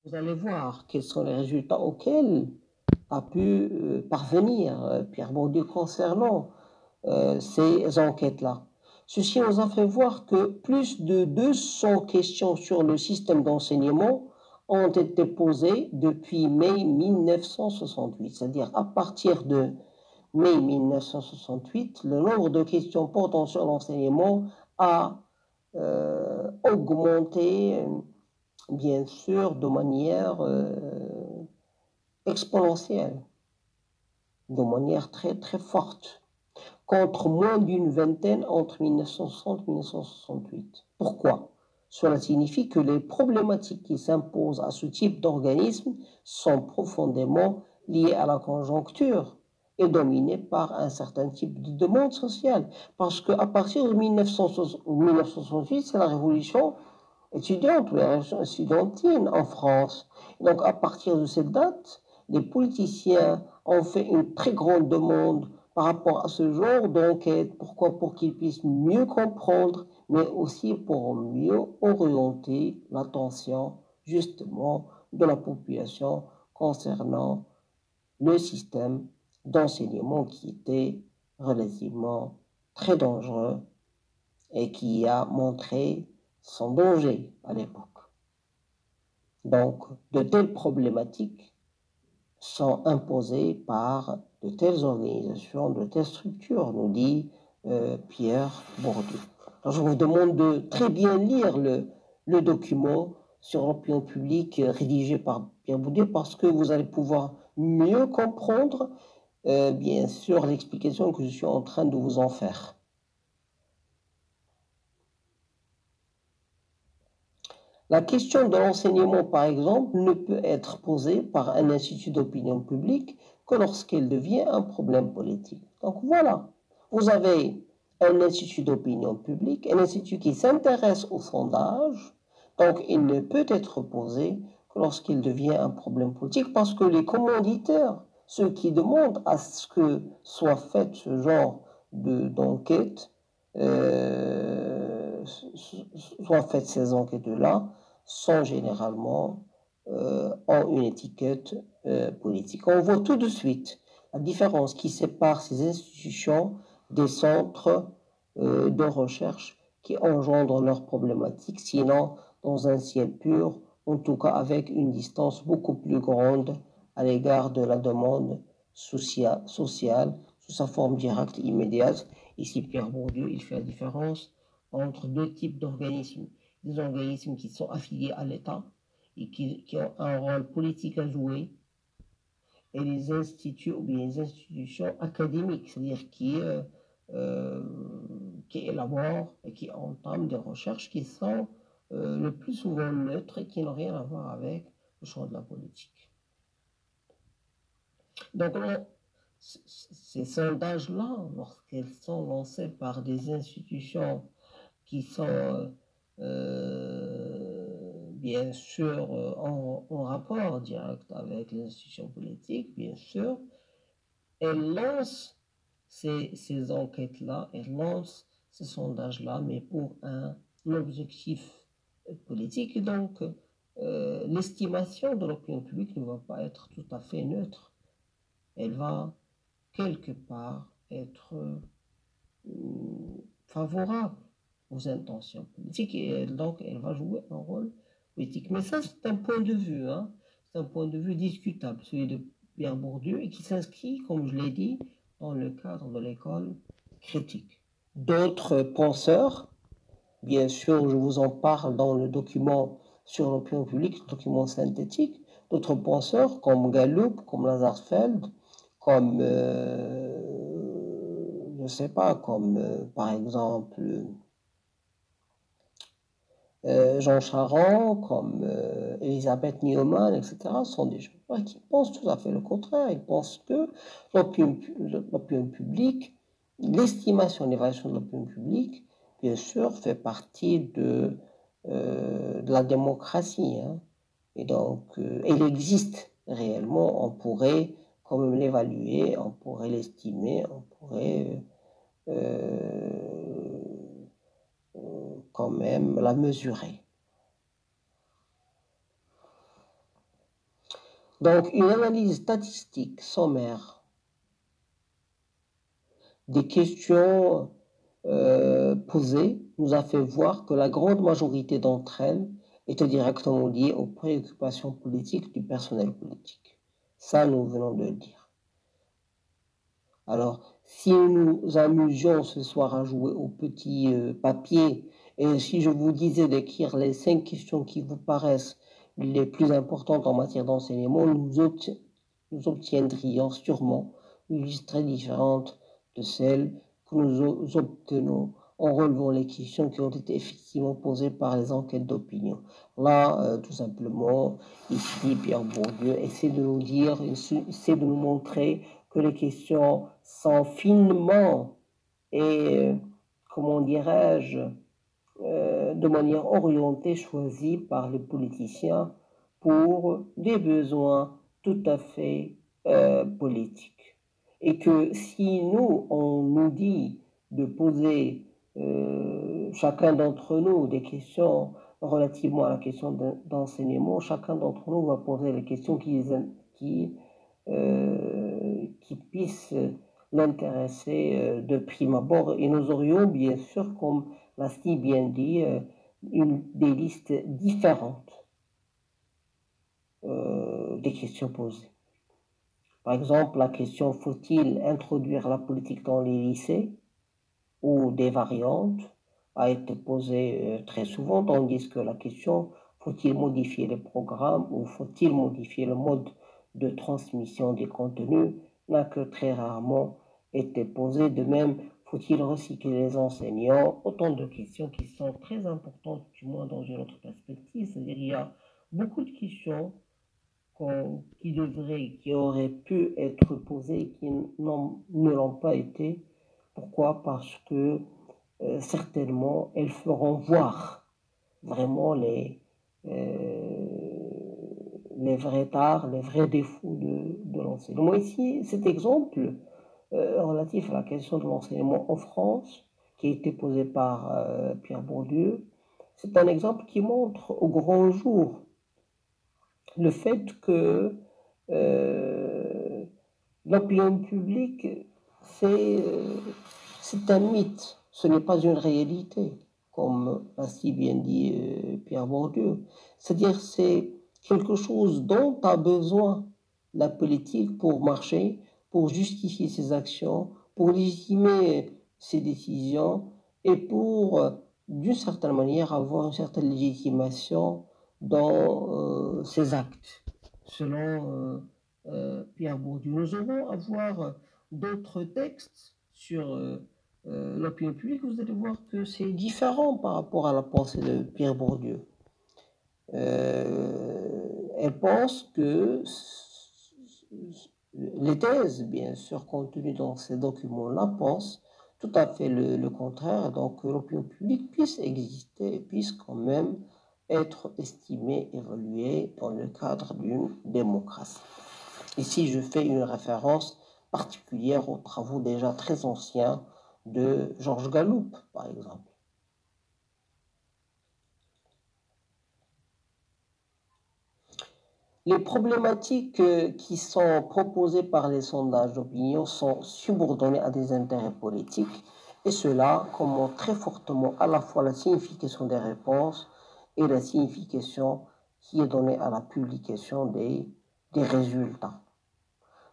Vous allez voir quels sont les résultats auxquels a pu parvenir Pierre Bourdieu concernant ces enquêtes-là. Ceci nous a fait voir que plus de 200 questions sur le système d'enseignement ont été posées depuis mai 1968, c'est-à-dire à partir de mai 1968, le nombre de questions portant sur l'enseignement a augmenté, bien sûr, de manière exponentielle, de manière très très forte, contre moins d'une vingtaine entre 1960 et 1968. Pourquoi? Cela signifie que les problématiques qui s'imposent à ce type d'organisme sont profondément liées à la conjoncture et dominées par un certain type de demande sociale. Parce qu'à partir de 1968, c'est la révolution étudiante ou la révolution estudiantine en France. Donc à partir de cette date, les politiciens ont fait une très grande demande par rapport à ce genre d'enquête. Pourquoi? Pour qu'ils puissent mieux comprendre, mais aussi pour mieux orienter l'attention justement de la population concernant le système d'enseignement qui était relativement très dangereux et qui a montré son danger à l'époque. Donc, de telles problématiques sont imposées par de telles organisations, de telles structures, nous dit Pierre Bourdieu. Alors, je vous demande de très bien lire le document sur l'opinion publique rédigé par Pierre Bourdieu parce que vous allez pouvoir mieux comprendre, bien sûr, l'explication que je suis en train de vous en faire. La question de l'enseignement, par exemple, ne peut être posée par un institut d'opinion publique que lorsqu'elle devient un problème politique. Donc voilà, vous avez un institut d'opinion publique, un institut qui s'intéresse au sondage, donc il ne peut être posé que lorsqu'il devient un problème politique parce que les commanditaires, ceux qui demandent à ce que soit fait ce genre d'enquête, soient faites ces enquêtes-là, sont généralement ont une étiquette politique. On voit tout de suite la différence qui sépare ces institutions des centres de recherche qui engendrent leurs problématiques, sinon dans un ciel pur, en tout cas avec une distance beaucoup plus grande à l'égard de la demande sociale sous sa forme directe et immédiate. Ici, Pierre Bourdieu, il fait la différence entre deux types d'organismes. Des organismes qui sont affiliés à l'État et qui ont un rôle politique à jouer, et les instituts ou bien les institutions académiques, c'est-à-dire qui élaborent et qui entament des recherches qui sont le plus souvent neutres et qui n'ont rien à voir avec le champ de la politique. Donc, ces sondages-là, lorsqu'ils sont lancés par des institutions qui sont bien sûr en rapport direct avec les institutions politiques, bien sûr, elles lancent ces enquêtes-là, elles lancent ces sondages-là, mais pour un objectif politique. Et donc, l'estimation de l'opinion publique ne va pas être tout à fait neutre. Elle va quelque part être favorable aux intentions politiques et donc elle va jouer un rôle politique. Mais ça, c'est un point de vue, hein? C'est un point de vue discutable, celui de Pierre Bourdieu, et qui s'inscrit, comme je l'ai dit, dans le cadre de l'école critique. D'autres penseurs, bien sûr, je vous en parle dans le document sur l'opinion publique, document synthétique, d'autres penseurs comme Gallup, comme Lazarsfeld, comme je ne sais pas, comme par exemple Jean Charand, comme Elisabeth Neumann, etc., sont des gens qui pensent tout à fait le contraire. Ils pensent que l'opinion publique, l'estimation, l'évaluation de l'opinion publique, bien sûr, fait partie de la démocratie. Hein. Et donc, elle existe réellement. On pourrait quand même l'évaluer, on pourrait l'estimer, on pourrait quand même la mesurer. Donc, une analyse statistique sommaire des questions posées nous a fait voir que la grande majorité d'entre elles étaient directement liées aux préoccupations politiques du personnel politique. Ça, nous venons de le dire. Alors, si nous nous amusions ce soir à jouer au petit papier, et si je vous disais d'écrire les 5 questions qui vous paraissent les plus importantes en matière d'enseignement, nous obtiendrions sûrement une liste très différente de celles que nous obtenons en relevant les questions qui ont été effectivement posées par les enquêtes d'opinion. Là, tout simplement, ici, Pierre Bourdieu essaie de nous dire, essaie de nous montrer que les questions sont finement et, comment dirais-je, de manière orientée, choisies par les politiciens pour des besoins tout à fait politiques. Et que si nous, on nous dit de poser chacun d'entre nous des questions relativement à la question d'enseignement, chacun d'entre nous va poser les questions qui puissent l'intéresser de prime abord. Et nous aurions bien sûr, comme l'a si bien dit, des listes différentes des questions posées. Par exemple, la question « Faut-il introduire la politique dans les lycées ?» ou des variantes a été posée très souvent, tandis que la question « Faut-il modifier les programmes ou faut-il modifier le mode de transmission des contenus ?» n'a que très rarement été posée. De même, faut-il recycler les enseignants? Autant de questions qui sont très importantes, du moins dans une autre perspective. C'est-à-dire qu'il y a beaucoup de questions qui auraient pu être posées et qui ne l'ont pas été. Pourquoi? Parce que certainement, elles feront voir vraiment les vrais tares, les vrais défauts de l'enseignement. Ici, cet exemple relatif à la question de l'enseignement en France, qui a été posé par Pierre Bourdieu, c'est un exemple qui montre au grand jour le fait que l'opinion publique, c'est un mythe, ce n'est pas une réalité, comme l'a si bien dit Pierre Bourdieu. C'est-à-dire c'est quelque chose dont a besoin la politique pour marcher, pour justifier ses actions, pour légitimer ses décisions et pour, d'une certaine manière, avoir une certaine légitimation dans ses actes, selon Pierre Bourdieu. Nous allons avoir d'autres textes sur l'opinion publique. Vous allez voir que c'est différent par rapport à la pensée de Pierre Bourdieu. Elle pense que les thèses, bien sûr, contenues dans ces documents-là, pensent tout à fait le contraire. Donc, que l'opinion publique puisse exister, puisse quand même être estimée, évaluée dans le cadre d'une démocratie. Ici, je fais une référence particulière aux travaux déjà très anciens de Georges Gallup, par exemple. Les problématiques qui sont proposées par les sondages d'opinion sont subordonnées à des intérêts politiques, et cela commente très fortement à la fois la signification des réponses et la signification qui est donnée à la publication des résultats.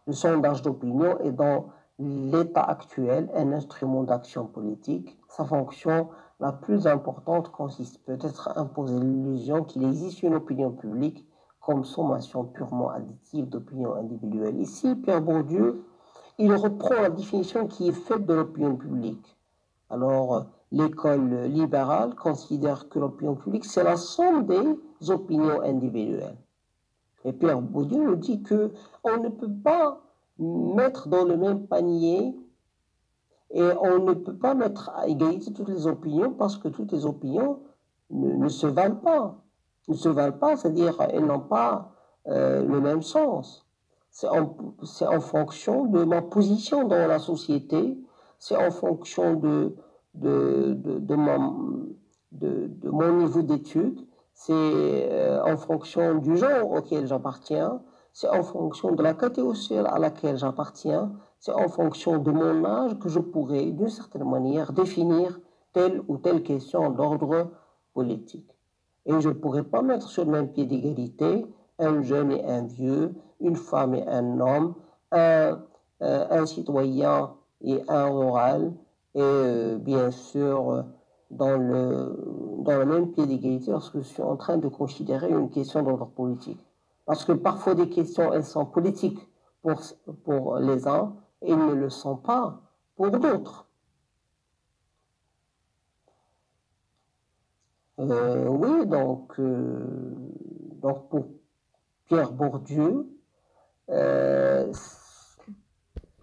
Le sondage d'opinion est dans l'état actuel un instrument d'action politique. Sa fonction la plus importante consiste peut-être à imposer l'illusion qu'il existe une opinion publique comme sommation purement additive d'opinions individuelles. Ici, Pierre Bourdieu, il reprend la définition qui est faite de l'opinion publique. Alors, l'école libérale considère que l'opinion publique, c'est la somme des opinions individuelles. Et Pierre Bourdieu nous dit qu'on ne peut pas mettre dans le même panier et on ne peut pas mettre à égalité toutes les opinions parce que toutes les opinions ne se valent pas. Ne se valent pas, c'est-à-dire elles n'ont pas le même sens. C'est en fonction de ma position dans la société, c'est en fonction de mon niveau d'études, c'est en fonction du genre auquel j'appartiens, c'est en fonction de la catégorie sociale à laquelle j'appartiens, c'est en fonction de mon âge que je pourrais, d'une certaine manière, définir telle ou telle question d'ordre politique. Et je ne pourrais pas mettre sur le même pied d'égalité un jeune et un vieux, une femme et un homme, un citoyen et un rural, et bien sûr dans le même pied d'égalité lorsque je suis en train de considérer une question d'ordre politique. Parce que parfois des questions, elles sont politiques pour les uns et ne le sont pas pour d'autres. Oui, donc pour Pierre Bourdieu,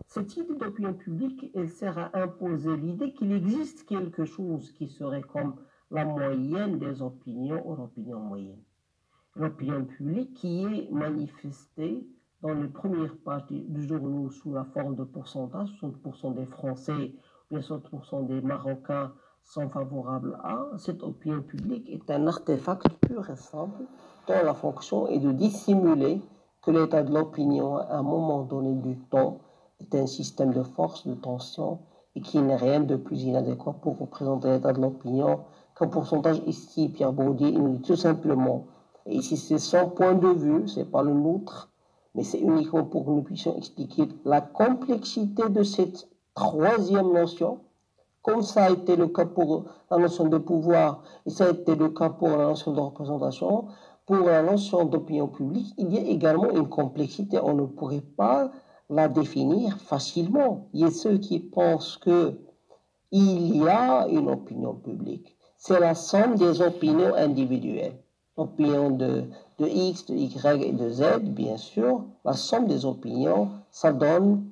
cette idée d'opinion publique, elle sert à imposer l'idée qu'il existe quelque chose qui serait comme la moyenne des opinions ou l'opinion moyenne. L'opinion publique qui est manifestée dans les premières pages du journal sous la forme de pourcentage, 60% des Français, bien 60% des Marocains sont favorables à. Cette opinion publique est un artefact pur et simple dont la fonction est de dissimuler que l'état de l'opinion à un moment donné du temps est un système de force, de tension et qui n'est rien de plus inadéquat pour représenter l'état de l'opinion qu'un pourcentage. Ici, Pierre Bourdieu, il nous dit tout simplement, et ici c'est son point de vue, c'est pas le nôtre, mais c'est uniquement pour que nous puissions expliquer la complexité de cette troisième notion, comme ça a été le cas pour la notion de pouvoir et ça a été le cas pour la notion de représentation. Pour la notion d'opinion publique, il y a également une complexité. On ne pourrait pas la définir facilement. Il y a ceux qui pensent qu'il y a une opinion publique. C'est la somme des opinions individuelles. L'opinion de X, de Y et de Z, bien sûr. La somme des opinions, ça donne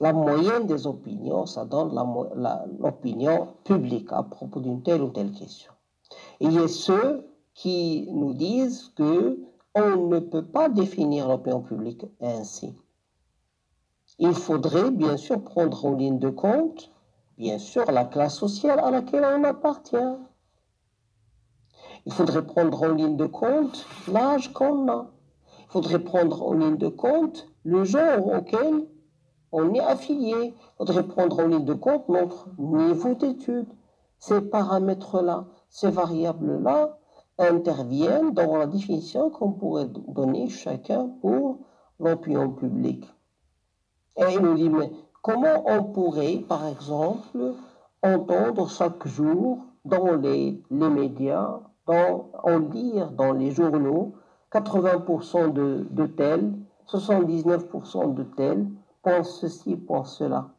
la moyenne des opinions, ça donne l'opinion publique à propos d'une telle ou telle question. Et il y a ceux qui nous disent que on ne peut pas définir l'opinion publique ainsi. Il faudrait bien sûr prendre en ligne de compte, bien sûr, la classe sociale à laquelle on appartient. Il faudrait prendre en ligne de compte l'âge qu'on a. Il faudrait prendre en ligne de compte le genre auquel on est affilié. Il faudrait prendre en ligne de compte notre niveau d'études. Ces paramètres-là, ces variables-là interviennent dans la définition qu'on pourrait donner chacun pour l'opinion publique. Et il nous dit, mais comment on pourrait, par exemple, entendre chaque jour dans les médias, en lire dans les journaux, 80% de tels, 79% de tels, pense ceci, pense cela.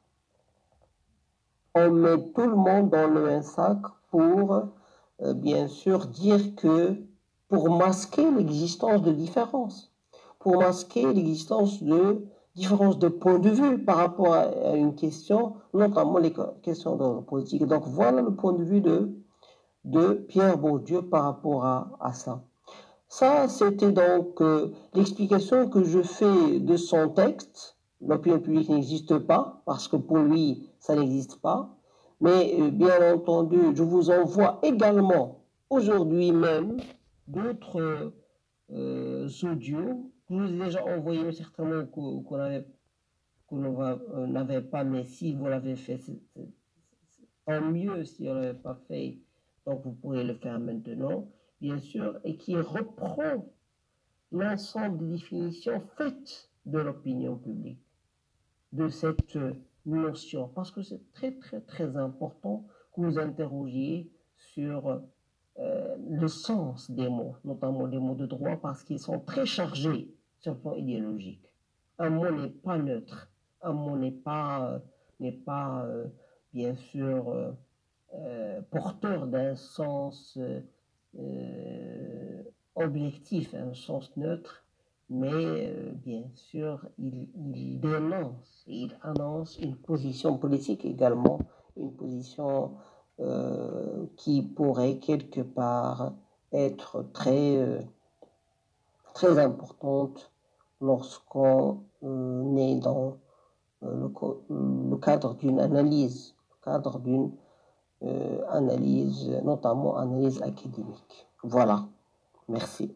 On met tout le monde dans le même sac pour, bien sûr, dire que, pour masquer l'existence de différences, pour masquer l'existence de différences de point de vue par rapport à une question, notamment les questions de politique. Donc voilà le point de vue de Pierre Bourdieu par rapport à ça. Ça, c'était donc l'explication que je fais de son texte. L'opinion publique n'existe pas, parce que pour lui, ça n'existe pas. Mais bien entendu, je vous envoie également, aujourd'hui même, d'autres audios que je vous ai déjà envoyés, certainement qu'on n'avait pas, mais si vous l'avez fait, c'est tant mieux si on ne l'avait pas fait. Donc vous pourrez le faire maintenant, bien sûr, et qui reprend l'ensemble des définitions faites de l'opinion publique, de cette notion, parce que c'est très très très important que vous interrogiez sur le sens des mots, notamment les mots de droit, parce qu'ils sont très chargés sur le plan idéologique. Un mot n'est pas neutre, un mot n'est pas bien sûr porteur d'un sens objectif, un sens neutre, mais bien sûr, il dénonce, il annonce une position politique également, une position qui pourrait quelque part être très importante lorsqu'on est dans le cadre d'une analyse, analyse, notamment analyse académique. Voilà, merci.